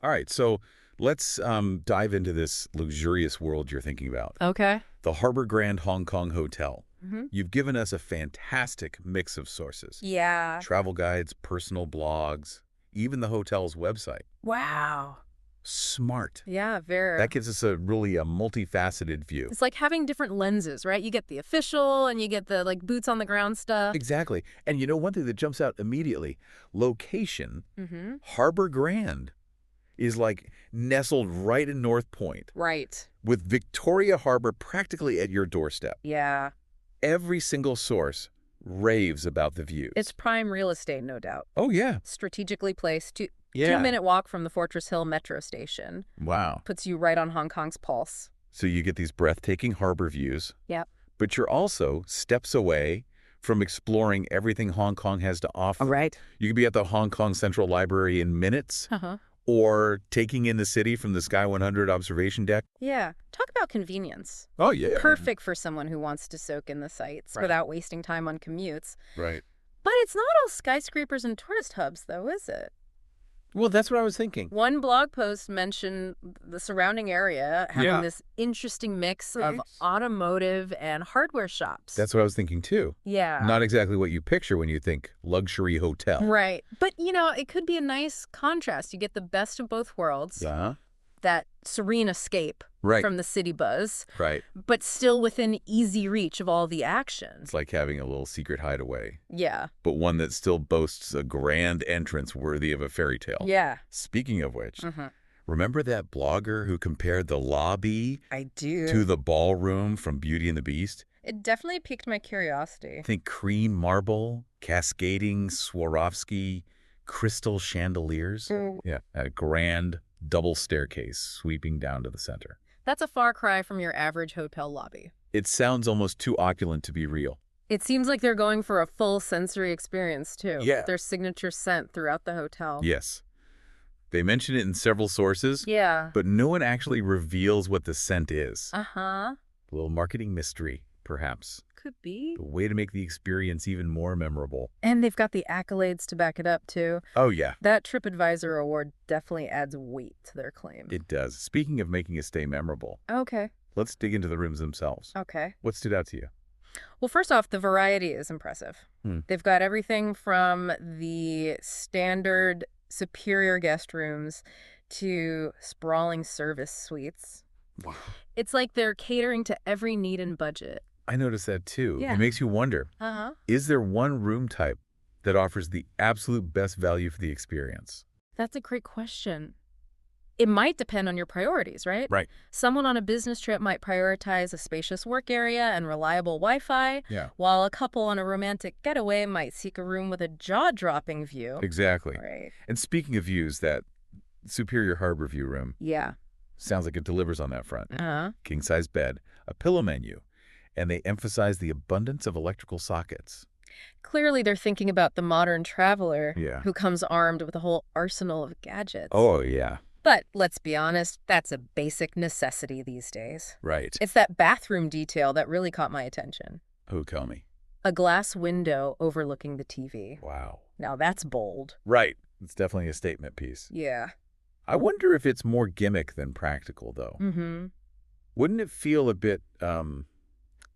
All right, so let's dive into this luxurious world you're thinking about. Okay. The Harbour Grand Hong Kong Hotel. Mm-hmm. You've given us a fantastic mix of sources. Yeah. Travel guides, personal blogs, even the hotel's website. Wow. Smart. Yeah, very. That gives us a really multifaceted view. It's like having different lenses, right? You get the official and you get the like boots on the ground stuff. Exactly. And you know one thing that jumps out immediately? Location, Mm-hmm. Harbour Grand is like nestled right in North Point, Right. with Victoria Harbour practically at your doorstep. Yeah. Every single source raves about the views. It's prime real estate, no doubt. Oh, yeah. Strategically placed. Yeah. 2-minute walk from the Fortress Hill metro station. Wow. Puts you right on Hong Kong's pulse. So you get these breathtaking harbor views. Yep. But you're also steps away from exploring everything Hong Kong has to offer. All right. You could be at the Hong Kong Central Library in minutes, Uh-huh. or taking in the city from the Sky 100 observation deck. Yeah. Talk about convenience. Oh, yeah. Perfect for someone who wants to soak in the sights Right. without wasting time on commutes. Right. But it's not all skyscrapers and tourist hubs, though, is it? Well, that's what I was thinking. One blog post mentioned the surrounding area having Yeah. this interesting mix of automotive and hardware shops. That's what I was thinking, too. Yeah. Not exactly what you picture when you think luxury hotel. Right. But, it could be a nice contrast. You get the best of both worlds, that serene escape Right. from the city buzz, Right. but still within easy reach of all the action. It's like having a little secret hideaway, Yeah. but one that still boasts a grand entrance worthy of a fairy tale. Yeah. Speaking of which, Mm-hmm. remember that blogger who compared the lobby I do. to the ballroom from Beauty and the Beast? It definitely piqued my curiosity. Think cream marble, cascading Swarovski, crystal chandeliers. Yeah, a grand double staircase sweeping down to the center. That's a far cry from your average hotel lobby. It sounds almost too opulent to be real. It seems like they're going for a full sensory experience, too. Yeah. Their signature scent throughout the hotel. Yes. They mention it in several sources, Yeah. but no one actually reveals what the scent is. Uh-huh. A little marketing mystery, perhaps. Could be. A way to make the experience even more memorable. And they've got the accolades to back it up, too. Oh, yeah, That TripAdvisor award definitely adds weight to their claim. it does. Speaking of making a stay memorable, Okay. let's dig into the rooms themselves. Okay. What stood out to you? Well, first off, the variety is impressive. They've got everything from the standard superior guest rooms to sprawling service suites. Wow. It's like they're catering to every need and budget. I noticed that, too. Yeah. It makes you wonder, Uh-huh. is there one room type that offers the absolute best value for the experience? That's a great question. It might depend on your priorities, right? Right. Someone on a business trip might prioritize a spacious work area and reliable Wi-Fi, Yeah. while a couple on a romantic getaway might seek a room with a jaw-dropping view. Exactly. Right. And speaking of views, that Superior Harbor View room Yeah. sounds like it delivers on that front. Uh-huh. King-size bed, a pillow menu, and they emphasize the abundance of electrical sockets. Clearly, they're thinking about the modern traveler Yeah. who comes armed with a whole arsenal of gadgets. Oh, yeah. But let's be honest, that's a basic necessity these days. Right. It's that bathroom detail that really caught my attention. Who tell me? A glass window overlooking the TV. Wow. Now that's bold. Right. It's definitely a statement piece. Yeah. I wonder if it's more gimmick than practical, though. Mm-hmm. Wouldn't it feel a bit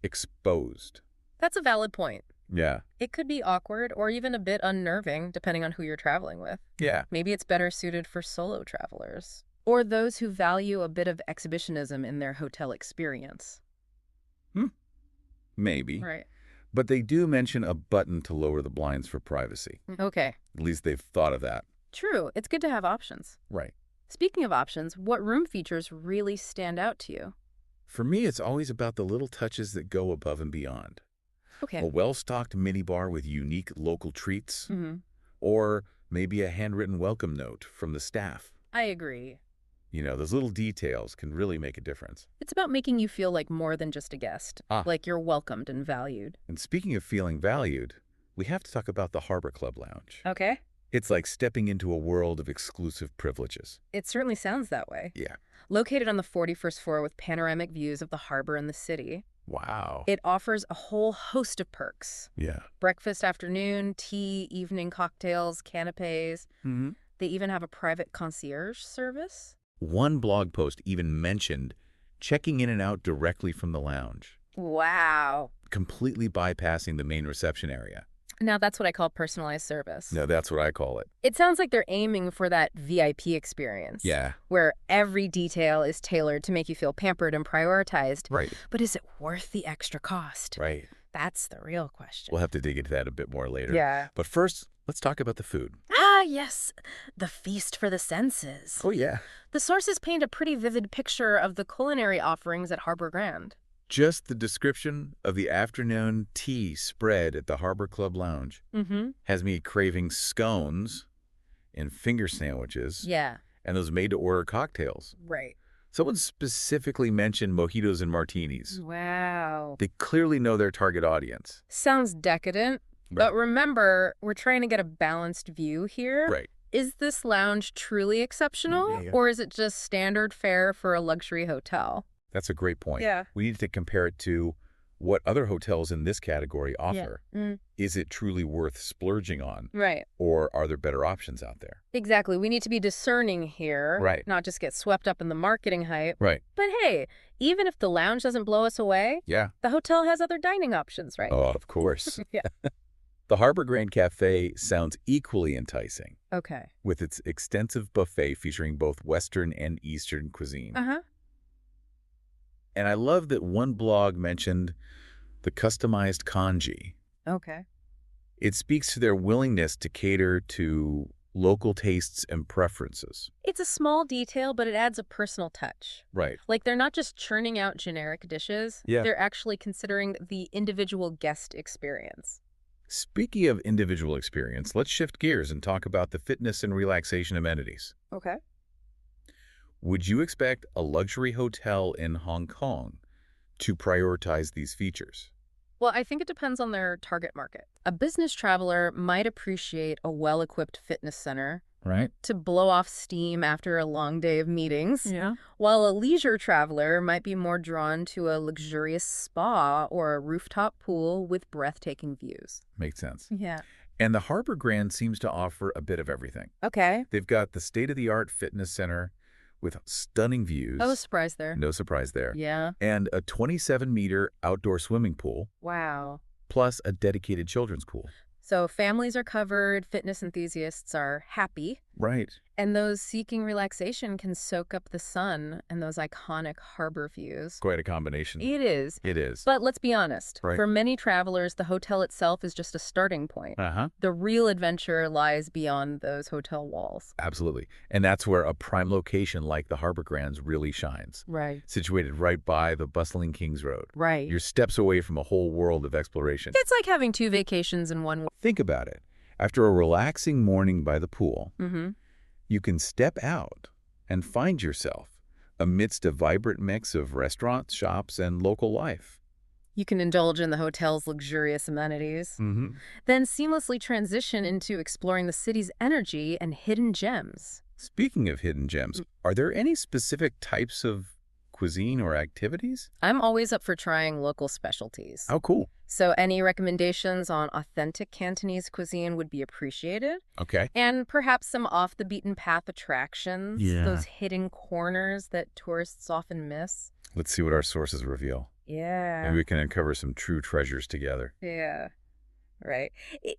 exposed? That's a valid point. Yeah. It could be awkward or even a bit unnerving, depending on who you're traveling with. Yeah. Maybe it's better suited for solo travelers or those who value a bit of exhibitionism in their hotel experience. Maybe. Right. But they do mention a button to lower the blinds for privacy. Okay. At least they've thought of that. True. It's good to have options. Right. Speaking of options, what room features really stand out to you? For me, it's always about the little touches that go above and beyond. Okay. A well-stocked minibar with unique local treats, Mm-hmm. or maybe a handwritten welcome note from the staff. I agree. You know, those little details can really make a difference. It's about making you feel like more than just a guest, Ah. like you're welcomed and valued. And speaking of feeling valued, we have to talk about the Harbour Club Lounge. Okay. It's like stepping into a world of exclusive privileges. It certainly sounds that way. Yeah. Located on the 41st floor with panoramic views of the harbor and the city, Wow. it offers a whole host of perks. Yeah. Breakfast, afternoon, tea, evening cocktails, canapes. Mm-hmm. They even have a private concierge service. One blog post even mentioned checking in and out directly from the lounge, Wow. completely bypassing the main reception area. Now that's what I call personalized service. No, that's what I call it. It sounds like they're aiming for that VIP experience. Yeah. Where every detail is tailored to make you feel pampered and prioritized. Right. But is it worth the extra cost? Right. That's the real question. We'll have to dig into that a bit more later. Yeah. But first, let's talk about the food. Ah, yes. The feast for the senses. Oh, yeah. The sources paint a pretty vivid picture of the culinary offerings at Harbour Grand. Just the description of the afternoon tea spread at the Harbour Club Lounge has me craving scones and finger sandwiches Yeah. and those made-to-order cocktails. Right. Someone specifically mentioned mojitos and martinis. Wow. They clearly know their target audience. Sounds decadent. But remember, we're trying to get a balanced view here. Right. Is this lounge truly exceptional? Yeah. Or is it just standard fare for a luxury hotel? That's a great point. Yeah. We need to compare it to what other hotels in this category offer. Yeah. Is it truly worth splurging on? Right. Or are there better options out there? Exactly. We need to be discerning here. Right. Not just get swept up in the marketing hype. Right. But hey, even if the lounge doesn't blow us away, Yeah. the hotel has other dining options, right? Oh, of course. Yeah. The Harbour Grand Cafe sounds equally enticing, Okay. with its extensive buffet featuring both Western and Eastern cuisine. Uh-huh. And I love that one blog mentioned the customized congee. Okay. It speaks to their willingness to cater to local tastes and preferences. It's a small detail, but it adds a personal touch. Right. Like, they're not just churning out generic dishes. Yeah. They're actually considering the individual guest experience. Speaking of individual experience, let's shift gears and talk about the fitness and relaxation amenities. Okay. Would you expect a luxury hotel in Hong Kong to prioritize these features? Well, I think it depends on their target market. A business traveler might appreciate a well-equipped fitness center Right. to blow off steam after a long day of meetings, Yeah. while a leisure traveler might be more drawn to a luxurious spa or a rooftop pool with breathtaking views. Makes sense. Yeah. And the Harbour Grand seems to offer a bit of everything. Okay. They've got the state-of-the-art fitness center with stunning views. I was surprised there. No surprise there. Yeah. And a 27-meter outdoor swimming pool, Wow. plus a dedicated children's pool. So families are covered, fitness enthusiasts are happy, Right. and those seeking relaxation can soak up the sun and those iconic harbor views. Quite a combination. It is. It is. But let's be honest. Right. For many travelers, the hotel itself is just a starting point. Uh-huh. The real adventure lies beyond those hotel walls. Absolutely. And that's where a prime location like the Harbour Grand's really shines. Right. Situated right by the bustling Kings Road. Right. You're steps away from a whole world of exploration. It's like having two vacations in one. Think about it. After a relaxing morning by the pool, Mm-hmm. you can step out and find yourself amidst a vibrant mix of restaurants, shops, and local life. You can indulge in the hotel's luxurious amenities, then seamlessly transition into exploring the city's energy and hidden gems. Speaking of hidden gems, are there any specific types of cuisine or activities? I'm always up for trying local specialties. How cool. So any recommendations on authentic Cantonese cuisine would be appreciated. Okay. And perhaps some off-the-beaten-path attractions, Yeah. those hidden corners that tourists often miss. Let's see what our sources reveal. Yeah. Maybe we can uncover some true treasures together. Yeah. Right.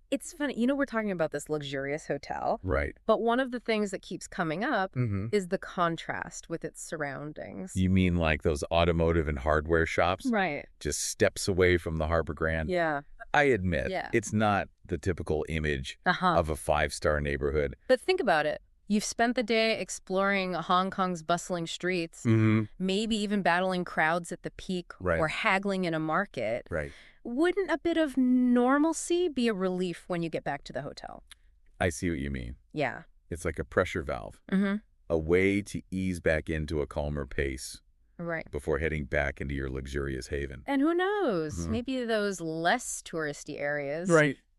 It's funny. You know, we're talking about this luxurious hotel, Right. but one of the things that keeps coming up Mm-hmm. is the contrast with its surroundings. You mean like those automotive and hardware shops? Right. Just steps away from the Harbour Grand? Yeah. I admit, Yeah. it's not the typical image Uh-huh. of a five-star neighborhood. But think about it. You've spent the day exploring Hong Kong's bustling streets, Mm-hmm. maybe even battling crowds at the peak Right. or haggling in a market. Right. Wouldn't a bit of normalcy be a relief when you get back to the hotel? I see what you mean. Yeah. It's like a pressure valve, Mm-hmm. a way to ease back into a calmer pace Right. before heading back into your luxurious haven. And who knows? Mhm. Maybe those less touristy areas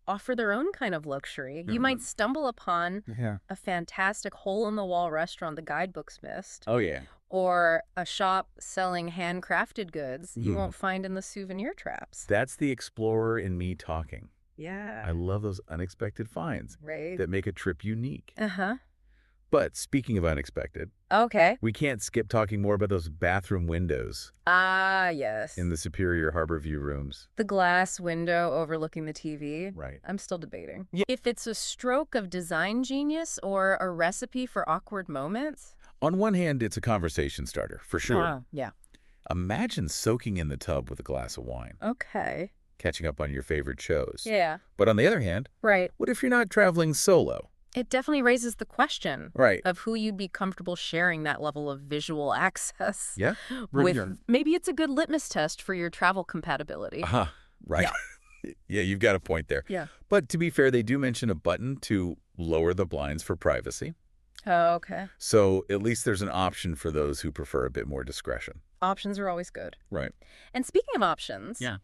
offer their own kind of luxury. You might stumble upon Yeah. a fantastic hole-in-the-wall restaurant the guidebooks missed, Oh, yeah. or a shop selling handcrafted goods you Mhm. won't find in the souvenir traps. That's the explorer in me talking. Yeah. I love those unexpected finds Right. that make a trip unique. Uh-huh. But speaking of unexpected, Okay. we can't skip talking more about those bathroom windows Ah, yes. in the superior harbor view rooms. The glass window overlooking the TV. Right. I'm still debating. Yeah. If it's a stroke of design genius or a recipe for awkward moments. On one hand, it's a conversation starter, for sure. Yeah. Imagine soaking in the tub with a glass of wine, Okay. catching up on your favorite shows. Yeah. But on the other hand, Right. what if you're not traveling solo? It definitely raises the question Right. of who you'd be comfortable sharing that level of visual access Yeah. with. Maybe it's a good litmus test for your travel compatibility. Uh-huh. Right. Yeah, you've got a point there. Yeah. But to be fair, they do mention a button to lower the blinds for privacy. Oh, okay. So at least there's an option for those who prefer a bit more discretion. Options are always good. Right. And speaking of options, Yeah.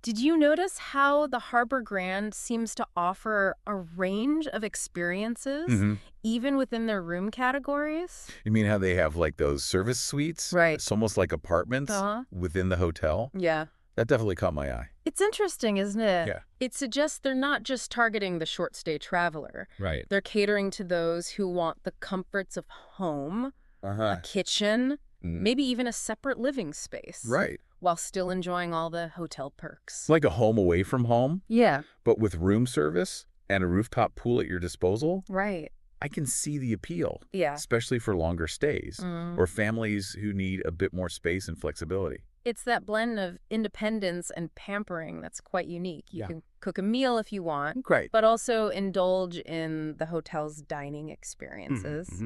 did you notice how the Harbour Grand seems to offer a range of experiences, even within their room categories? You mean how they have like those service suites? Right. It's almost like apartments within the hotel. Yeah. That definitely caught my eye. It's interesting, isn't it? Yeah. It suggests they're not just targeting the short-stay traveler. Right. They're catering to those who want the comforts of home, a kitchen, maybe even a separate living space. Right. While still enjoying all the hotel perks. It's like a home away from home, Yeah. but with room service and a rooftop pool at your disposal. Right. I can see the appeal. Yeah. Especially for longer stays or families who need a bit more space and flexibility. It's that blend of independence and pampering that's quite unique. You can cook a meal if you want, Right. but also indulge in the hotel's dining experiences.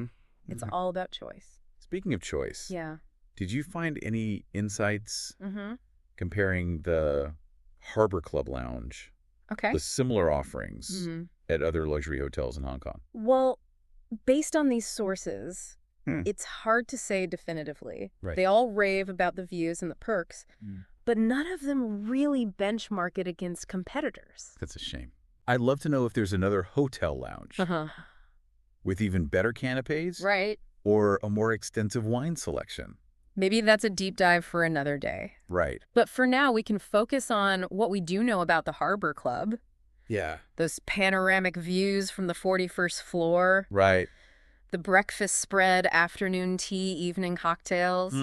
It's all about choice. Speaking of choice, Yeah. did you find any insights comparing the Harbour Club Lounge Okay. with similar offerings at other luxury hotels in Hong Kong? Well, based on these sources, it's hard to say definitively. Right. They all rave about the views and the perks, but none of them really benchmark it against competitors. That's a shame. I'd love to know if there's another hotel lounge with even better canapes Right. or a more extensive wine selection. Maybe that's a deep dive for another day. Right. But for now, we can focus on what we do know about the Harbour Club. Yeah. Those panoramic views from the 41st floor. Right. The breakfast spread, afternoon tea, evening cocktails.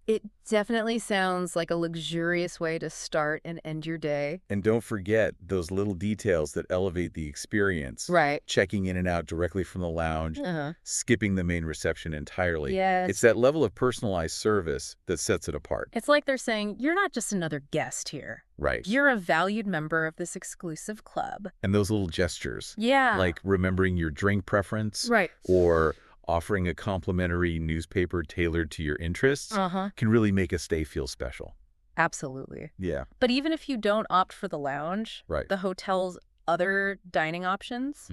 It definitely sounds like a luxurious way to start and end your day. And don't forget those little details that elevate the experience. Right. Checking in and out directly from the lounge, skipping the main reception entirely. Yes. It's that level of personalized service that sets it apart. It's like they're saying, you're not just another guest here. Right. You're a valued member of this exclusive club. And those little gestures. Yeah. Like remembering your drink preference. Right. Or offering a complimentary newspaper tailored to your interests can really make a stay feel special. Absolutely. Yeah. But even if you don't opt for the lounge, the hotel's other dining options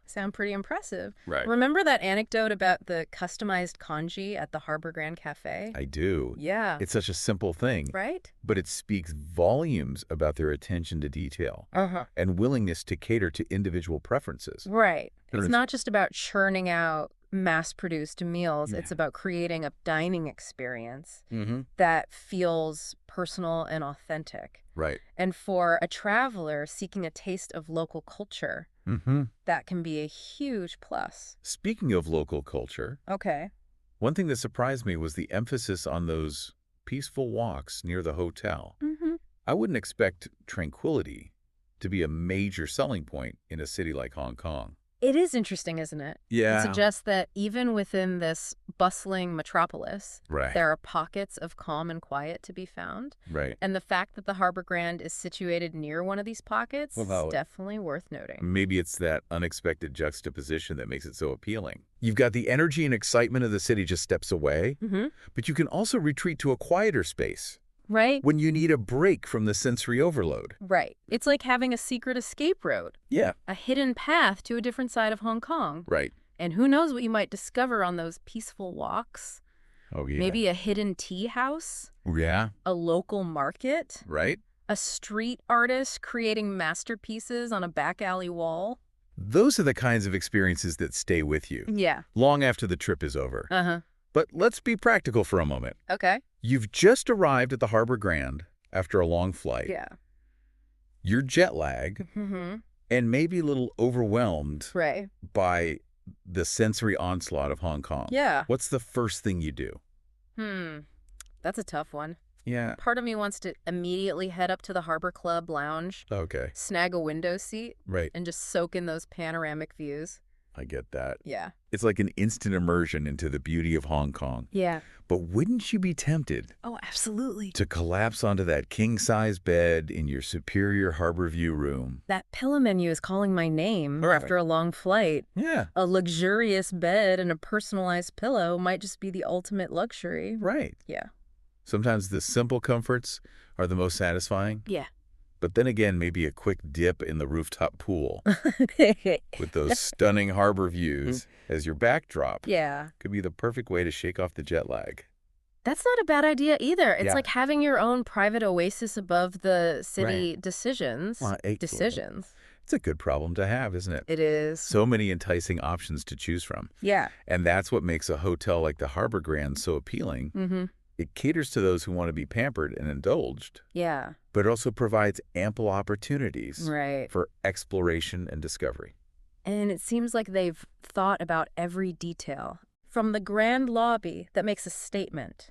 sound pretty impressive. Right. Remember that anecdote about the customized congee at the Harbour Grand Cafe? I do. Yeah. It's such a simple thing. Right? But it speaks volumes about their attention to detail and willingness to cater to individual preferences. Right. It's not just about churning out mass-produced meals. It's about creating a dining experience that feels personal and authentic. Right. And for a traveler seeking a taste of local culture, that can be a huge plus. Speaking of local culture, Okay. one thing that surprised me was the emphasis on those peaceful walks near the hotel. I wouldn't expect tranquility to be a major selling point in a city like Hong Kong. It is interesting, isn't it? Yeah. It suggests that even within this bustling metropolis, there are pockets of calm and quiet to be found. Right. And the fact that the Harbour Grand is situated near one of these pockets is definitely worth noting. Maybe it's that unexpected juxtaposition that makes it so appealing. You've got the energy and excitement of the city just steps away, but you can also retreat to a quieter space. Right? When you need a break from the sensory overload. Right. It's like having a secret escape road. Yeah. A hidden path to a different side of Hong Kong. Right. And who knows what you might discover on those peaceful walks. Oh, yeah. Maybe a hidden tea house. Yeah. A local market. Right. A street artist creating masterpieces on a back alley wall. Those are the kinds of experiences that stay with you. Yeah. Long after the trip is over. But let's be practical for a moment. Okay. You've just arrived at the Harbour Grand after a long flight. Yeah. You're jet lagged and maybe a little overwhelmed Right. by the sensory onslaught of Hong Kong. Yeah. What's the first thing you do? That's a tough one. Yeah. Part of me wants to immediately head up to the Harbour Club Lounge, Okay. snag a window seat, Right. and just soak in those panoramic views. I get that. Yeah. It's like an instant immersion into the beauty of Hong Kong. Yeah. But wouldn't you be tempted Oh, absolutely. to collapse onto that king-size bed in your superior harbor view room? That pillow menu is calling my name Right. after a long flight. Yeah. A luxurious bed and a personalized pillow might just be the ultimate luxury. Right. Yeah. Sometimes the simple comforts are the most satisfying. Yeah. But then again, maybe a quick dip in the rooftop pool with those stunning harbor views as your backdrop Yeah. could be the perfect way to shake off the jet lag. That's not a bad idea either. It's Yeah. like having your own private oasis above the city decisions. Well, Decisions. It's a good problem to have, isn't it? It is. So many enticing options to choose from. Yeah. And that's what makes a hotel like the Harbour Grand so appealing. Mm-hmm. It caters to those who want to be pampered and indulged, Yeah. but it also provides ample opportunities Right. for exploration and discovery. And it seems like they've thought about every detail. From the grand lobby that makes a statement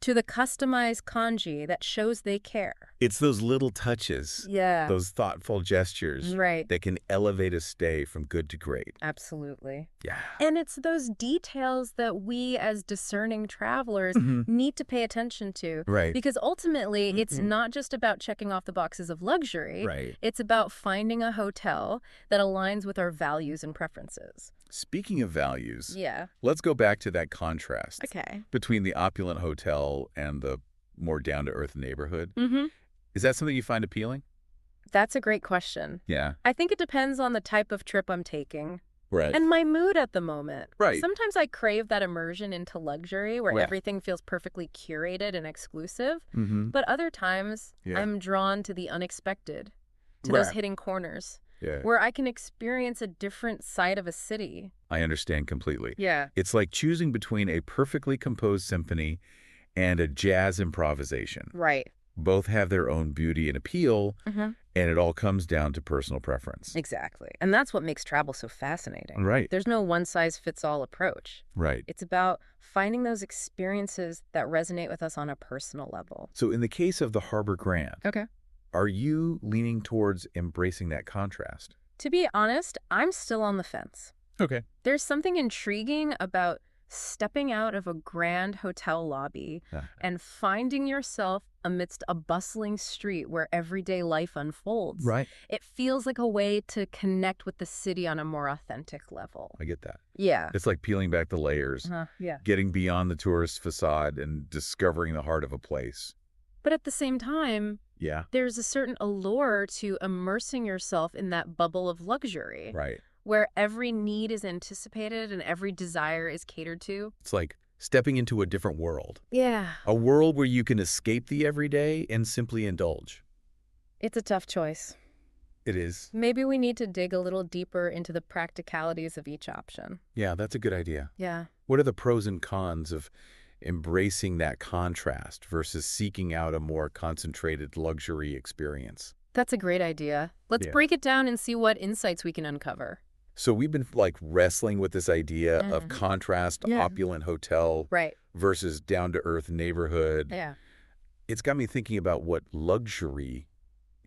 to the customized kanji that shows they care. It's those little touches, Yeah. those thoughtful gestures Right. that can elevate a stay from good to great. Absolutely. Yeah. And it's those details that we as discerning travelers need to pay attention to. Right. Because ultimately, it's not just about checking off the boxes of luxury. Right. It's about finding a hotel that aligns with our values and preferences. Speaking of values, Yeah. let's go back to that contrast Okay. between the opulent hotel and the more down-to-earth neighborhood. Mm-hmm. Is that something you find appealing? That's a great question. Yeah. I think it depends on the type of trip I'm taking Right. and my mood at the moment. Right. Sometimes I crave that immersion into luxury where Yeah. everything feels perfectly curated and exclusive. Mm-hmm. But other times, Yeah. I'm drawn to the unexpected, to those Right. hidden corners Yeah. where I can experience a different side of a city. I understand completely. Yeah. It's like choosing between a perfectly composed symphony and a jazz improvisation. Right. Both have their own beauty and appeal, Mm-hmm. and it all comes down to personal preference. Exactly. And that's what makes travel so fascinating. Right. There's no one-size-fits-all approach. Right. It's about finding those experiences that resonate with us on a personal level. So in the case of the Harbour Grand, Okay. are you leaning towards embracing that contrast? To be honest, I'm still on the fence. Okay. There's something intriguing about stepping out of a grand hotel lobby and finding yourself amidst a bustling street where everyday life unfolds. Right. It feels like a way to connect with the city on a more authentic level. I get that. Yeah. It's like peeling back the layers, Yeah. getting beyond the tourist facade and discovering the heart of a place. But at the same time, Yeah. there's a certain allure to immersing yourself in that bubble of luxury. Right. Where every need is anticipated and every desire is catered to. It's like stepping into a different world. Yeah. A world where you can escape the everyday and simply indulge. It's a tough choice. It is. Maybe we need to dig a little deeper into the practicalities of each option. Yeah, that's a good idea. Yeah. What are the pros and cons of embracing that contrast versus seeking out a more concentrated luxury experience? That's a great idea. Let's Yeah. break it down and see what insights we can uncover. So we've been like wrestling with this idea of contrast, Yeah. opulent hotel Right. versus down-to-earth neighborhood. Yeah. It's got me thinking about what luxury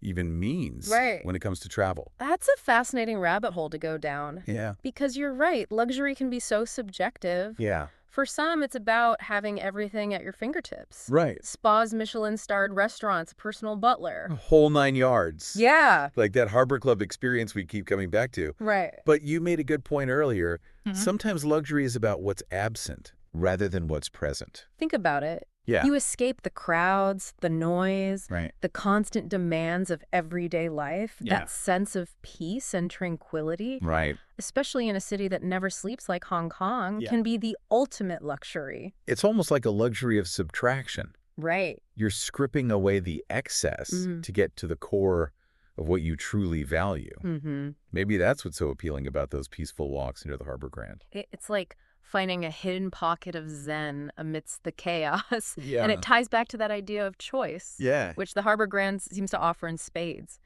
even means Right. when it comes to travel. That's a fascinating rabbit hole to go down. Yeah. Because you're right, luxury can be so subjective. Yeah. For some, it's about having everything at your fingertips. Right. Spas, Michelin-starred restaurants, personal butler. Whole 9 yards. Yeah. Like that Harbour Club experience we keep coming back to. Right. But you made a good point earlier. Sometimes luxury is about what's absent rather than what's present. Think about it. Yeah. You escape the crowds, the noise, Right. the constant demands of everyday life, Yeah. that sense of peace and tranquility, Right. especially in a city that never sleeps like Hong Kong, Yeah. can be the ultimate luxury. It's almost like a luxury of subtraction. Right. You're stripping away the excess to get to the core of what you truly value. Mm-hmm. Maybe that's what's so appealing about those peaceful walks near the Harbour Grand. It's like finding a hidden pocket of zen amidst the chaos. Yeah. And it ties back to that idea of choice, Yeah. which the Harbour Grand seems to offer in spades.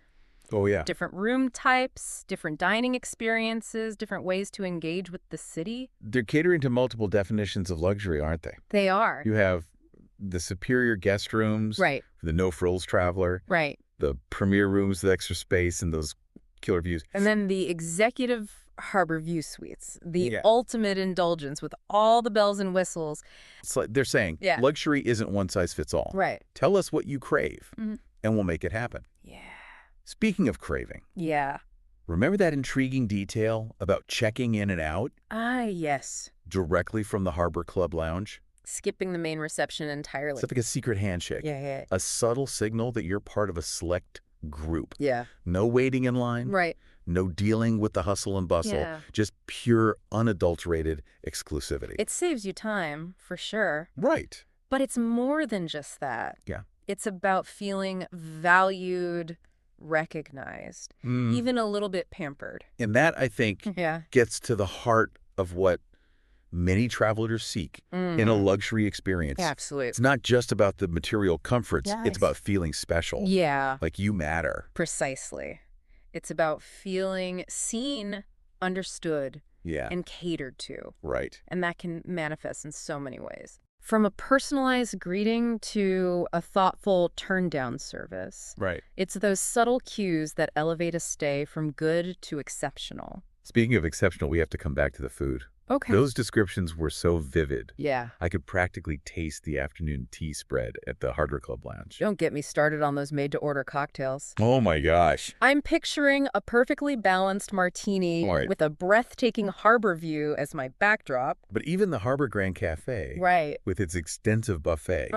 Oh, yeah. Different room types, different dining experiences, different ways to engage with the city. They're catering to multiple definitions of luxury, aren't they? They are. You have the superior guest rooms Right. for the no-frills traveler, Right. the premier rooms with extra space and those killer views. And then the executive Harbor View Suites, the Yeah. ultimate indulgence with all the bells and whistles. It's like they're saying, Yeah. luxury isn't one size fits all. Right. Tell us what you crave, and we'll make it happen. Yeah. Speaking of craving, Yeah. remember that intriguing detail about checking in and out Ah, yes. directly from the Harbour Club Lounge? Skipping the main reception entirely. It's like a secret handshake. Yeah. A subtle signal that you're part of a select group. Yeah. No waiting in line. Right. No dealing with the hustle and bustle. Yeah. Just pure, unadulterated exclusivity. It saves you time, for sure. Right. But it's more than just that. Yeah. It's about feeling valued, recognized, even a little bit pampered. And that, I think, Yeah. gets to the heart of what many travelers seek in a luxury experience. Absolutely. It's not just about the material comforts. Yes. It's about feeling special. Yeah. Like you matter. Precisely. It's about feeling seen, understood, Yeah. and catered to. Right. And that can manifest in so many ways. From a personalized greeting to a thoughtful turn-down service. Right. It's those subtle cues that elevate a stay from good to exceptional. Speaking of exceptional, we have to come back to the food. Okay. Those descriptions were so vivid. Yeah. I could practically taste the afternoon tea spread at the Harbour Club Lounge. Don't get me started on those made-to-order cocktails. Oh my gosh. I'm picturing a perfectly balanced martini with a breathtaking harbor view as my backdrop. But even the Harbour Grand Cafe, Right. with its extensive buffet,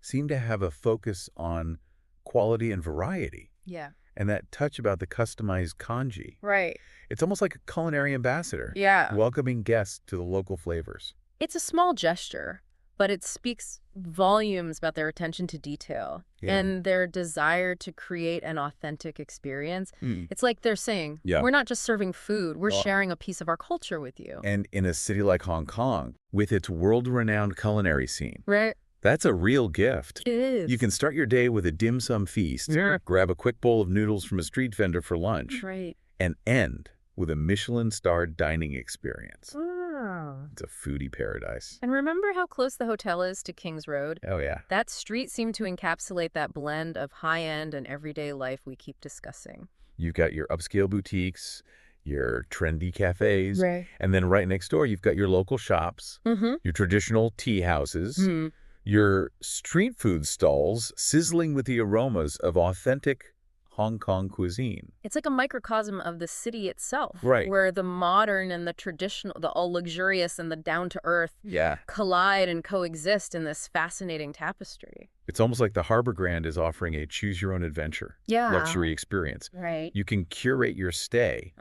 seemed to have a focus on quality and variety. Yeah. And that touch about the customized congee. Right. It's almost like a culinary ambassador. Yeah. Welcoming guests to the local flavors. It's a small gesture, but it speaks volumes about their attention to detail and their desire to create an authentic experience. It's like they're saying, we're not just serving food, we're sharing a piece of our culture with you. And in a city like Hong Kong, with its world-renowned culinary scene, Right. that's a real gift. It is. You can start your day with a dim sum feast, grab a quick bowl of noodles from a street vendor for lunch, Right. and end with a Michelin-starred dining experience. Oh. It's a foodie paradise. And remember how close the hotel is to King's Road? Oh, yeah. That street seemed to encapsulate that blend of high-end and everyday life we keep discussing. You've got your upscale boutiques, your trendy cafes, Right. and then right next door, you've got your local shops, your traditional tea houses, your street food stalls sizzling with the aromas of authentic Hong Kong cuisine. It's like a microcosm of the city itself. Right. Where the modern and the traditional, the all luxurious and the down-to-earth collide and coexist in this fascinating tapestry. It's almost like the Harbour Grand is offering a choose-your-own-adventure luxury experience. Right. You can curate your stay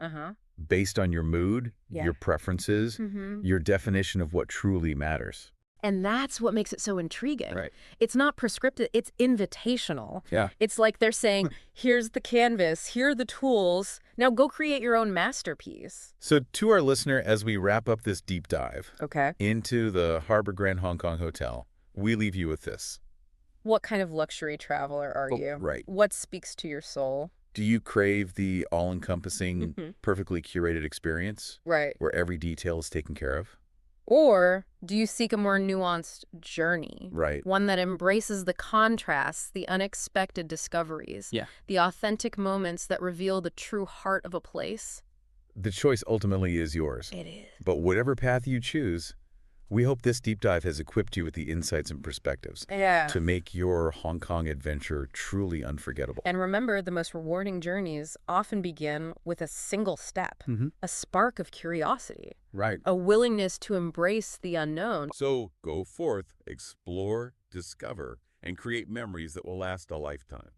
based on your mood, your preferences, your definition of what truly matters. And that's what makes it so intriguing. Right. It's not prescriptive, it's invitational. Yeah. It's like they're saying, here's the canvas, here are the tools, now go create your own masterpiece. So to our listener, as we wrap up this deep dive into the Harbour Grand Hong Kong Hotel, we leave you with this. What kind of luxury traveler are you? Right. What speaks to your soul? Do you crave the all-encompassing, perfectly curated experience? Right. Where every detail is taken care of? Or do you seek a more nuanced journey? Right. One that embraces the contrasts, the unexpected discoveries, the authentic moments that reveal the true heart of a place? The choice ultimately is yours. It is. But whatever path you choose, we hope this deep dive has equipped you with the insights and perspectives to make your Hong Kong adventure truly unforgettable. And remember, the most rewarding journeys often begin with a single step, a spark of curiosity, a willingness to embrace the unknown. So go forth, explore, discover, and create memories that will last a lifetime.